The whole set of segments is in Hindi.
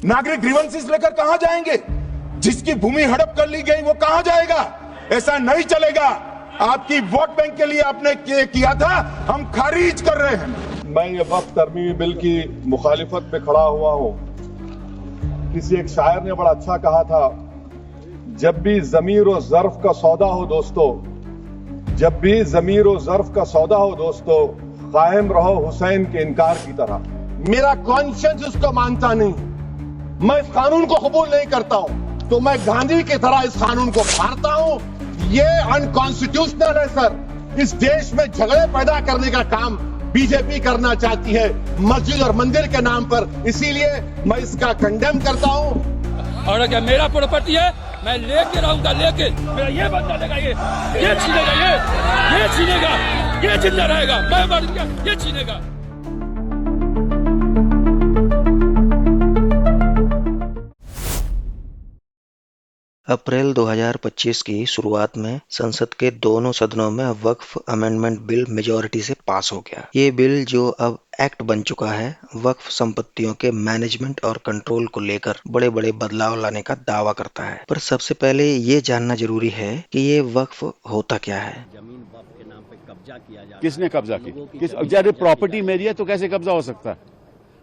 नागरिक ग्रीवेंसेस लेकर कहां जाएंगे? जिसकी भूमि हड़प कर ली गई वो कहां जाएगा? ऐसा नहीं चलेगा। आपकी वोट बैंक के लिए आपने किया था, हम खारिज कर रहे हैं। मैं ये वक्फ तरमीमी बिल की मुखालिफत में खड़ा हुआ हूं। किसी एक शायर ने बड़ा अच्छा कहा था, जब भी ज़मीर और ज़र्फ का सौदा हो दोस्तों, जब भी ज़मीर और ज़र्फ का सौदा हो दोस्तों, कायम रहो हुसैन के इनकार की तरह। मेरा कॉन्शियस उसको मानता नहीं, मैं इस कानून को कबूल नहीं करता हूं, तो मैं गांधी की तरह इस कानून को मारता हूं। ये अनकॉन्स्टिट्यूशनल है सर। इस देश में झगड़े पैदा करने का काम बीजेपी करना चाहती है मस्जिद और मंदिर के नाम पर, इसीलिए मैं इसका कंडेम करता हूं। और अगर मेरा प्रॉपर्टी है मैं लेके रहूंगा, लेके मेरा ये बंदा लेगा, ये छीनेगा, ये छीनेगा, ये जिंदा रहेगा, मैं मर गया, ये छीनेगा। अप्रैल 2025 की शुरुआत में संसद के दोनों सदनों में वक्फ अमेंडमेंट बिल मेजॉरिटी से पास हो गया। ये बिल जो अब एक्ट बन चुका है, वक्फ संपत्तियों के मैनेजमेंट और कंट्रोल को लेकर बड़े बड़े बदलाव लाने का दावा करता है। पर सबसे पहले ये जानना जरूरी है कि ये वक्फ होता क्या है। जमीन वक्फ के नाम पे कब्जा किया जा, किसने कब्जा की? अरे प्रॉपर्टी मेरी है तो कैसे कब्जा हो सकता है?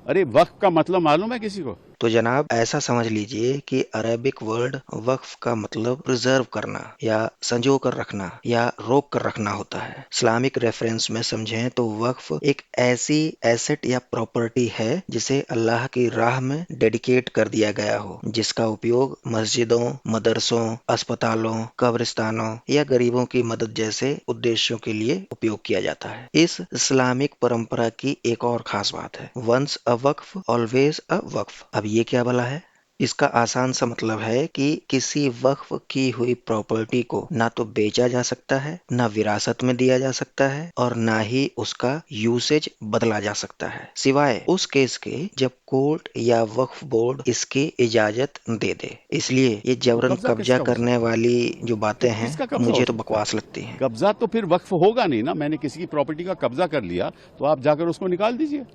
अरे वक्फ का मतलब मालूम है किसी को? तो जनाब ऐसा समझ लीजिए कि अरेबिक वर्ड वक्फ का मतलब प्रिजर्व करना या संजो कर रखना या रोक कर रखना होता है। इस्लामिक रेफरेंस में समझें तो वक्फ एक ऐसी एसेट या प्रॉपर्टी है जिसे अल्लाह की राह में डेडिकेट कर दिया गया हो, जिसका उपयोग मस्जिदों, मदरसों, अस्पतालों, कब्रिस्तानों या गरीबों की मदद जैसे उद्देश्यों के लिए उपयोग किया जाता है। इस इस्लामिक परंपरा की एक और खास बात है, once a waqf always a वक्फ। अब ये क्या भला है? इसका आसान सा मतलब है कि किसी वक्फ की हुई प्रॉपर्टी को ना तो बेचा जा सकता है, ना विरासत में दिया जा सकता है और ना ही उसका यूसेज बदला जा सकता है, सिवाय उस केस के जब कोर्ट या वक्फ बोर्ड इसकी इजाजत दे दे। इसलिए ये जबरन कब्जा करने वाली जो बातें हैं मुझे तो बकवास लगती हैं। कब्जा तो फिर वक्फ होगा नहीं ना। मैंने किसी की प्रॉपर्टी का कब्जा कर लिया तो आप जाकर उसको निकाल दीजिए।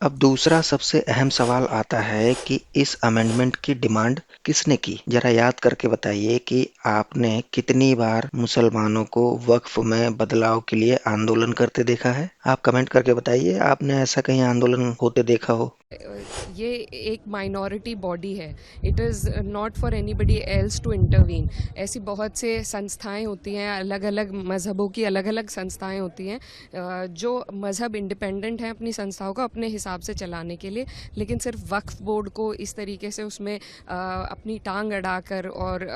अब दूसरा सबसे अहम सवाल आता है कि इस अमेंडमेंट की डिमांड किसने की? जरा याद करके बताइए कि आपने कितनी बार मुसलमानों को वक्फ में बदलाव के लिए आंदोलन करते देखा है? आप कमेंट करके बताइए, आपने ऐसा कहीं आंदोलन होते देखा हो? ये एक माइनॉरिटी बॉडी है, it is not for anybody else to intervene. ऐसी बहुत से संस्थाएं होती हैं, अलग अलग मज़हबों की अलग अलग संस्थाएं होती हैं जो मज़हब इंडिपेंडेंट हैं अपनी संस्थाओं को अपने हिसाब से चलाने के लिए, लेकिन सिर्फ वक्फ बोर्ड को इस तरीके से उसमें अपनी टांग अड़ाकर और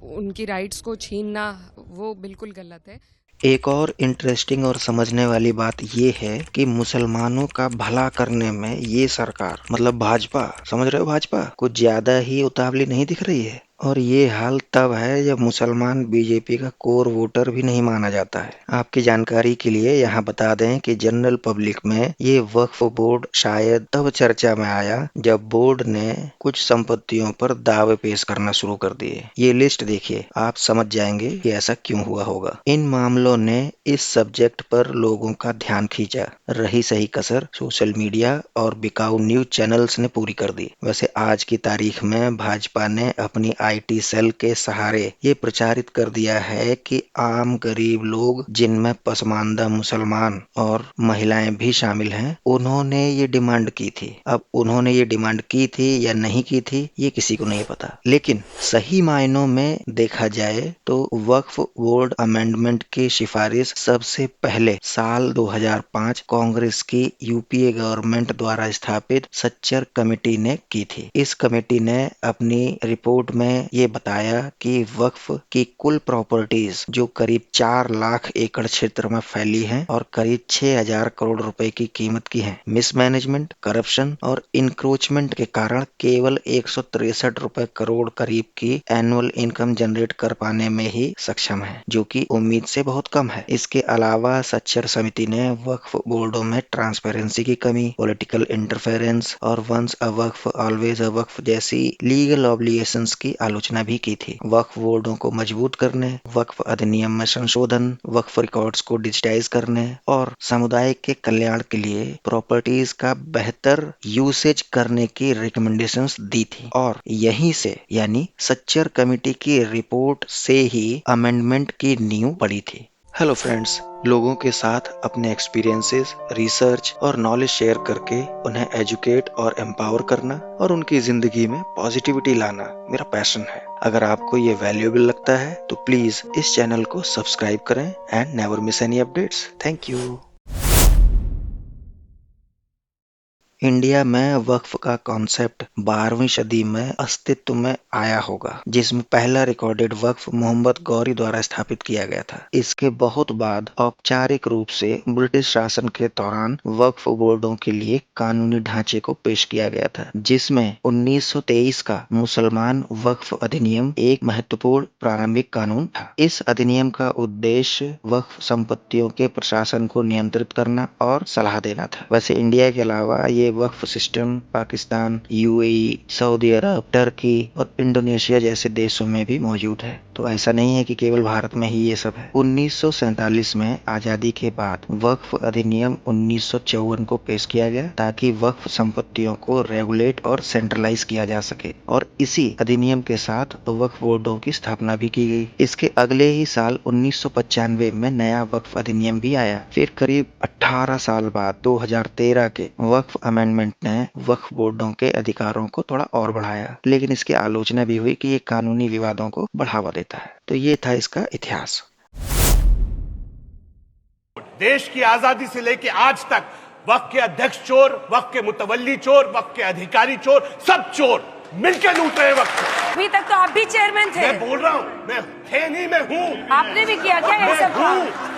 उनकी राइट्स को छीनना वो बिल्कुल गलत है। एक और इंटरेस्टिंग और समझने वाली बात ये है कि मुसलमानों का भला करने में ये सरकार मतलब भाजपा, समझ रहे हो, भाजपा कुछ ज्यादा ही उतावली नहीं दिख रही है। और ये हाल तब है जब मुसलमान बीजेपी का कोर वोटर भी नहीं माना जाता है। आपकी जानकारी के लिए यहाँ बता दें कि जनरल पब्लिक में ये वक्फ बोर्ड शायद तब चर्चा में आया जब बोर्ड ने कुछ संपत्तियों पर दावे पेश करना शुरू कर दिए। ये लिस्ट देखिए, आप समझ जाएंगे कि ऐसा क्यों हुआ होगा। इन मामलों ने इस सब्जेक्ट पर लोगों का ध्यान खींचा, रही सही कसर सोशल मीडिया और बिकाऊ न्यूज चैनल्स ने पूरी कर दी। वैसे आज की तारीख में भाजपा ने अपनी आईटी सेल के सहारे ये प्रचारित कर दिया है कि आम गरीब लोग, जिनमें पसमानदा मुसलमान और महिलाएं भी शामिल हैं, उन्होंने ये डिमांड की थी। अब उन्होंने ये डिमांड की थी या नहीं की थी ये किसी को नहीं पता, लेकिन सही मायनों में देखा जाए तो वक्फ बोर्ड अमेंडमेंट की सिफारिश सबसे पहले साल 2005 कांग्रेस की यूपीए गवर्नमेंट द्वारा स्थापित सच्चर कमेटी ने की थी। इस कमेटी ने अपनी रिपोर्ट में ये बताया कि वक्फ की कुल प्रॉपर्टीज जो करीब 4 लाख एकड़ क्षेत्र में फैली हैं और करीब 6,000 करोड़ रुपए की कीमत की हैं, मिसमैनेजमेंट, करप्शन और इंक्रोचमेंट के कारण केवल 163 रुपए करोड़ करीब की एनुअल इनकम जनरेट कर पाने में ही सक्षम है, जो कि उम्मीद से बहुत कम है। इसके अलावा सच्चर समिति ने वक्फ बोर्डों में ट्रांसपेरेंसी की कमी, पॉलिटिकल इंटरफेरेंस और once a waqf always a waqf जैसी लीगल ऑब्लिगेशंस की आलोचना भी की थी। वक्फ बोर्डों को मजबूत करने, वक्फ अधिनियम में संशोधन, वक्फ रिकॉर्ड्स को डिजिटाइज करने और समुदाय के कल्याण के लिए प्रॉपर्टीज का बेहतर यूसेज करने की रिकमेंडेशंस दी थी। और यहीं से यानी सच्चर कमेटी की रिपोर्ट से ही अमेंडमेंट की नींव पड़ी थी। हेलो फ्रेंड्स, लोगों के साथ अपने एक्सपीरियंसेस, रिसर्च और नॉलेज शेयर करके उन्हें एजुकेट और एम्पावर करना और उनकी जिंदगी में पॉजिटिविटी लाना मेरा पैशन है। अगर आपको ये वैल्यूएबल लगता है तो प्लीज इस चैनल को सब्सक्राइब करें and never miss any updates. Thank you. India में वक्फ का कॉन्सेप्ट 12वीं सदी में अस्तित्व में आया होगा, जिसमें पहला रिकॉर्डेड वक्फ मोहम्मद गौरी द्वारा स्थापित किया गया था। इसके बहुत बाद औपचारिक रूप से ब्रिटिश शासन के दौरान वक्फ बोर्डों के लिए कानूनी ढांचे को पेश किया गया था, जिसमें 1923 का मुसलमान वक्फ अधिनियम एक महत्वपूर्ण प्रारंभिक कानून था। इस अधिनियम का उद्देश्य वक्फ संपत्तियों के प्रशासन को नियंत्रित करना और सलाह देना था। वैसे इंडिया के अलावा ये वक्फ सिस्टम पाकिस्तान, यूएई, सऊदी अरब, टर्की और इंडोनेशिया जैसे देशों में भी मौजूद है। तो ऐसा नहीं है कि केवल भारत में ही ये सब है। 1947 में आजादी के बाद वक्फ अधिनियम 1954 को पेश किया गया ताकि वक्फ संपत्तियों को रेगुलेट और सेंट्रलाइज किया जा सके, और इसी अधिनियम के साथ वक्फ बोर्डों की स्थापना भी की गई। इसके अगले ही साल 1995 में नया वक्फ अधिनियम भी आया। फिर करीब 18 साल बाद 2013 के वक्फ अमेंडमेंट ने वक्फ बोर्डों के अधिकारों को थोड़ा और बढ़ाया, लेकिन इसकी आलोचना भी हुई कि ये कानूनी विवादों को बढ़ावा देता है। तो ये था इसका इतिहास। देश की आजादी से लेके आज तक वक्फ के अध्यक्ष चोर, वक्फ के मुतवल्ली चोर, वक्फ के अधिकारी चोर, सब चोर मिलकर लूट रहे वक्त। अभी तक तो आप भी चेयरमैन थे। मैं बोल रहा हूँ, मैं थे नहीं, मैं हूँ। आपने भी किया क्या ये सब?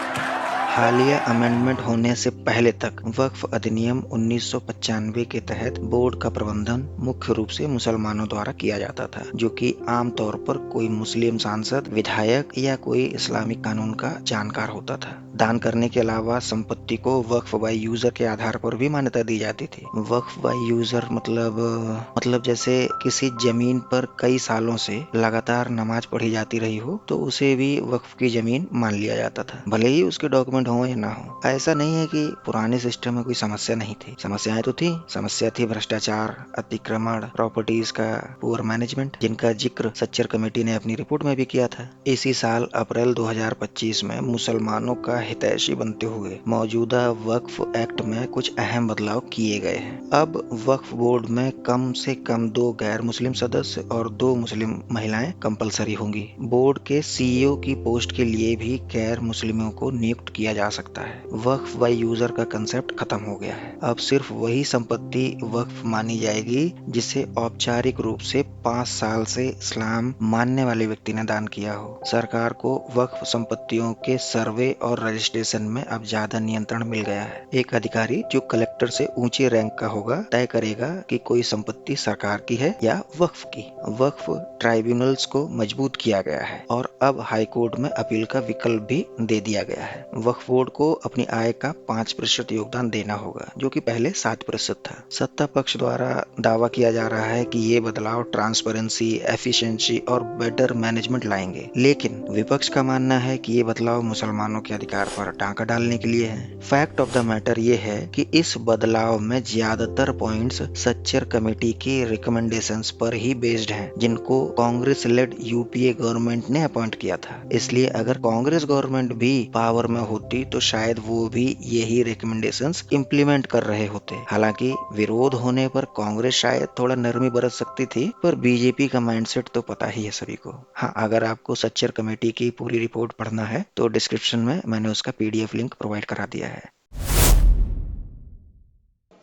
हालिया अमेंडमेंट होने से पहले तक वक्फ अधिनियम 1995 के तहत बोर्ड का प्रबंधन मुख्य रूप से मुसलमानों द्वारा किया जाता था, जो कि आमतौर पर कोई मुस्लिम सांसद, विधायक या कोई इस्लामिक कानून का जानकार होता था। दान करने के अलावा संपत्ति को वक्फ बाय यूजर के आधार पर भी मान्यता दी जाती थी। वक्फ बाय यूजर मतलब जैसे किसी जमीन पर कई सालों से लगातार नमाज पढ़ी जाती रही हो तो उसे भी वक्फ की जमीन मान लिया जाता था, भले ही उसके डॉक्यूमेंट हो या ना हो। ऐसा नहीं है कि पुराने सिस्टम में कोई समस्या नहीं थी, समस्याएं तो थी। समस्या थी भ्रष्टाचार, अतिक्रमण, प्रॉपर्टीज का पुअर मैनेजमेंट, जिनका जिक्र सच्चर कमेटी ने अपनी रिपोर्ट में भी किया था। इसी साल अप्रैल 2025 में मुसलमानों का हितैषी बनते हुए मौजूदा वक्फ एक्ट में कुछ अहम बदलाव किए गए हैं। अब वक्फ बोर्ड में कम से कम 2 गैर मुस्लिम सदस्य और 2 मुस्लिम महिलाएं कंपलसरी होंगी। बोर्ड के सीईओ की पोस्ट के लिए भी गैर मुस्लिमों को नियुक्त किया जा सकता है। वक्फ बाय यूजर का कंसेप्ट खत्म हो गया है। अब सिर्फ वही संपत्ति वक्फ मानी जाएगी जिसे औपचारिक रूप से 5 साल से इस्लाम मानने वाले व्यक्ति ने दान किया हो। सरकार को वक्फ संपत्तियों के सर्वे और रजिस्ट्रेशन में अब ज्यादा नियंत्रण मिल गया है। एक अधिकारी जो कलेक्टर से ऊंचे रैंक का होगा तय करेगा कि कोई संपत्ति सरकार की है या वक्फ की। वक्फ ट्राइब्यूनल्स को मजबूत किया गया है और अब हाई कोर्ट में अपील का विकल्प भी दे दिया गया है। वक्फ बोर्ड को अपनी आय का 5% योगदान देना होगा, जो कि पहले 7% था। सत्ता पक्ष द्वारा दावा किया जा रहा है कि ये बदलाव ट्रांसपेरेंसी, एफिशिएंसी और बेटर मैनेजमेंट लाएंगे, लेकिन विपक्ष का मानना है कि ये बदलाव मुसलमानों के अधिकार पर टांका डालने के लिए है। फैक्ट ऑफ द मैटर ये है कि इस बदलाव में ज्यादातर पॉइंट्स सच्चर कमेटी की रिकमेंडेशंस पर ही बेस्ड हैं, जिनको कांग्रेस लेड यूपीए गवर्नमेंट ने अपॉइंट किया था। इसलिए अगर कांग्रेस गवर्नमेंट भी पावर में होती तो शायद वो भी यही रिकमेंडेशंस इम्प्लीमेंट कर रहे होते। हालांकि विरोध होने पर कांग्रेस शायद थोड़ा नरमी बरत सकती थी, पर बीजेपी का माइंडसेट तो पता ही है सभी को। हाँ, अगर आपको सच्चर कमेटी की पूरी रिपोर्ट पढ़ना है तो डिस्क्रिप्शन में मैंने उसका पीडीएफ लिंक प्रोवाइड करा दिया है।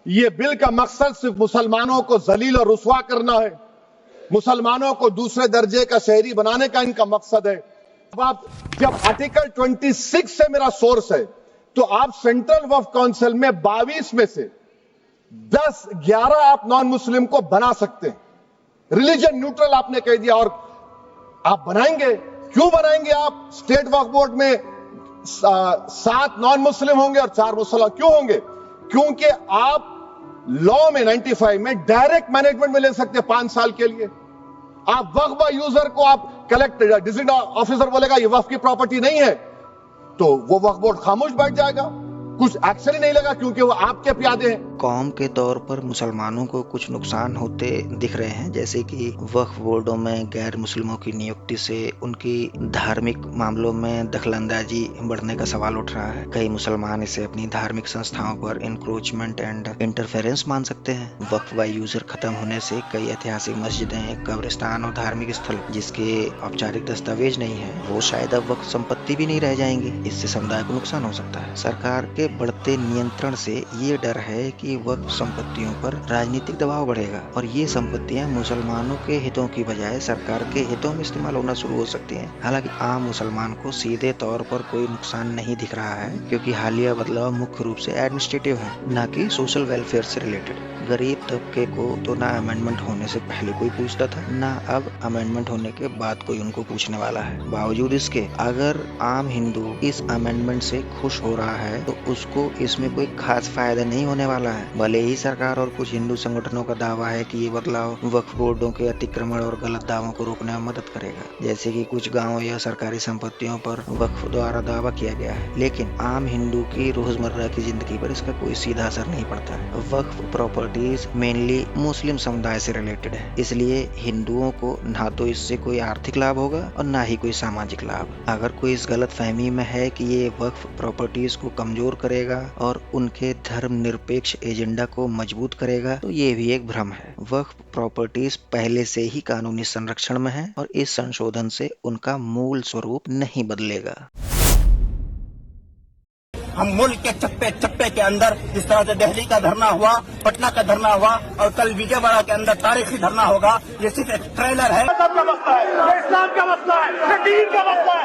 ये बिल का मकसद सिर्फ मुसलमानों को जलील और रुस्वा करना है, मुसलमानों को दूसरे दर्जे का शहरी बनाने का इनका मकसद है। जब आर्टिकल 26 से मेरा सोर्स है तो आप सेंट्रल वक्फ काउंसिल में 22 में से 10-11 आप नॉन मुस्लिम को बना सकते हैं। रिलीजन न्यूट्रल आपने कह दिया, और आप बनाएंगे। क्यों बनाएंगे आप? स्टेट वक्फ बोर्ड में 7 नॉन मुस्लिम होंगे और 4 मुसलमान। क्यों होंगे? क्योंकि आप लॉ में 95 में डायरेक्ट मैनेजमेंट में ले सकते हैं 5 साल के लिए। आप वक्फ यूजर को आप कलेक्ट डिस्ट्रिक्ट ऑफिसर बोलेगा ये वक्फ की प्रॉपर्टी नहीं है, तो वो वक्फ बोर्ड खामोश बैठ जाएगा, कुछ एक्शन ही नहीं लगा क्योंकि वो आपके प्यादे हैं। कौम के तौर पर मुसलमानों को कुछ नुकसान होते दिख रहे हैं, जैसे कि वक्फ बोर्डों में गैर मुस्लिमों की नियुक्ति से उनकी धार्मिक मामलों में दखलंदाजी बढ़ने का सवाल उठ रहा है। कई मुसलमान इसे अपनी धार्मिक संस्थाओं पर इंक्रोचमेंट एंड इंटरफेरेंस मान सकते हैं। वक्फ बाय यूजर खत्म होने से कई ऐतिहासिक मस्जिदें, कब्रिस्तान और धार्मिक स्थल जिसके औपचारिक दस्तावेज नहीं है, वो शायद अब वक्फ संपत्ति भी नहीं रह जाएंगे। इससे समुदाय को नुकसान हो सकता है। सरकार के बढ़ते नियंत्रण से ये डर है कि वक्फ संपत्तियों पर राजनीतिक दबाव बढ़ेगा और ये संपत्तियां मुसलमानों के हितों की बजाय सरकार के हितों में इस्तेमाल होना शुरू हो सकती हैं। हालांकि आम मुसलमान को सीधे तौर पर कोई नुकसान नहीं दिख रहा है, क्योंकि हालिया बदलाव मुख्य रूप से एडमिनिस्ट्रेटिव है, न कि सोशल वेलफेयर से रिलेटेड। गरीब तबके को तो ना अमेंडमेंट होने से पहले कोई पूछता था, ना अब अमेंडमेंट होने के बाद कोई उनको पूछने वाला है। बावजूद इसके अगर आम हिंदू इस अमेंडमेंट से खुश हो रहा है तो उसको इसमें कोई खास फायदा नहीं होने वाला है। भले ही सरकार और कुछ हिंदू संगठनों का दावा है कि ये बदलाव वक्फ बोर्डों के अतिक्रमण और गलत दावों को रोकने में मदद करेगा, जैसे कि कुछ गांवों या सरकारी संपत्तियों पर वक्फ द्वारा दावा किया गया है, लेकिन आम हिंदू की रोजमर्रा की जिंदगी पर इसका कोई सीधा असर नहीं पड़ता है। वक्फ प्रॉपर्टीज मेनली मुस्लिम समुदाय से रिलेटेड है, इसलिए हिंदुओं को ना तो इससे कोई आर्थिक लाभ होगा और ना ही कोई सामाजिक लाभ। अगर कोई इस गलत फहमी में है कि ये वक्फ प्रॉपर्टीज को कमजोर करेगा और उनके धर्मनिरपेक्ष एजेंडा को मजबूत करेगा, तो ये भी एक भ्रम है। वक्फ प्रॉपर्टीज पहले से ही कानूनी संरक्षण में है और इस संशोधन से उनका मूल स्वरूप नहीं बदलेगा। हम मुल्क के चप्पे चप्पे के अंदर जिस तरह से दिल्ली का धरना हुआ, पटना का धरना हुआ और कल विजयवाड़ा के अंदर तारीखी धरना होगा, ये सिर्फ एक ट्रेलर है। का मसला है, ये इस्लाम का मसला है, ये दीन का मसला है।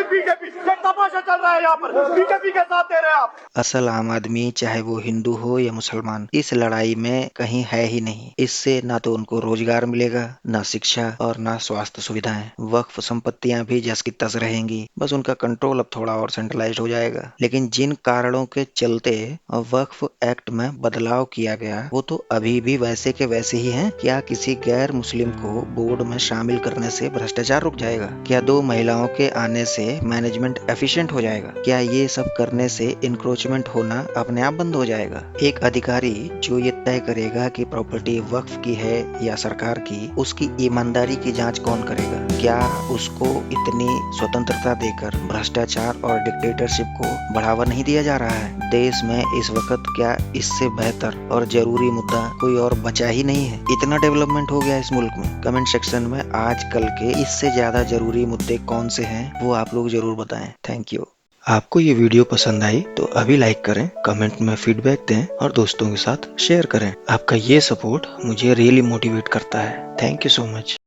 बीजेपी तमाशा चल रहा है यहाँ पर, बीजेपी के साथ दे रहे हैं आप। असल आम आदमी चाहे वो हिंदू हो या मुसलमान इस लड़ाई में कहीं है ही नहीं। इससे ना तो उनको रोजगार मिलेगा, ना शिक्षा और ना स्वास्थ्य सुविधाएं। वक्फ संपत्तियां भी जस की तस रहेंगी, बस उनका कंट्रोल अब थोड़ा और सेंट्रलाइज्ड हो जाएगा। लेकिन जिन कारणों के चलते वक्फ एक्ट में बदलाव किया गया वो तो अभी भी वैसे के वैसे ही हैं। क्या किसी गैर मुस्लिम को बोर्ड में शामिल करने से भ्रष्टाचार रुक जाएगा? क्या 2 महिलाओं के आने से मैनेजमेंट एफिशिएंट हो जाएगा? क्या ये सब करने से इंक्रोचमेंट होना अपने आप बंद हो जाएगा? एक अधिकारी जो ये तय करेगा कि प्रॉपर्टी वक्फ की है या सरकार की, उसकी ईमानदारी की जांच कौन करेगा? क्या उसको इतनी स्वतंत्रता देकर भ्रष्टाचार और डिक्टेटरशिप को बढ़ावा नहीं दिया जा रहा है? देश में इस वक्त क्या इससे बेहतर और जरूरी मुद्दा कोई और बचा ही नहीं है? इतना डेवलपमेंट हो गया इस मुल्क में। कमेंट सेक्शन में आजकल के इससे ज्यादा जरूरी मुद्दे कौन से हैं वो आप लोग जरूर बताएं। Thank you. आपको ये वीडियो पसंद आई तो अभी लाइक करें, कमेंट में फीडबैक दें और दोस्तों के साथ शेयर करें। आपका ये सपोर्ट मुझे रियली मोटिवेट करता है। Thank you so much.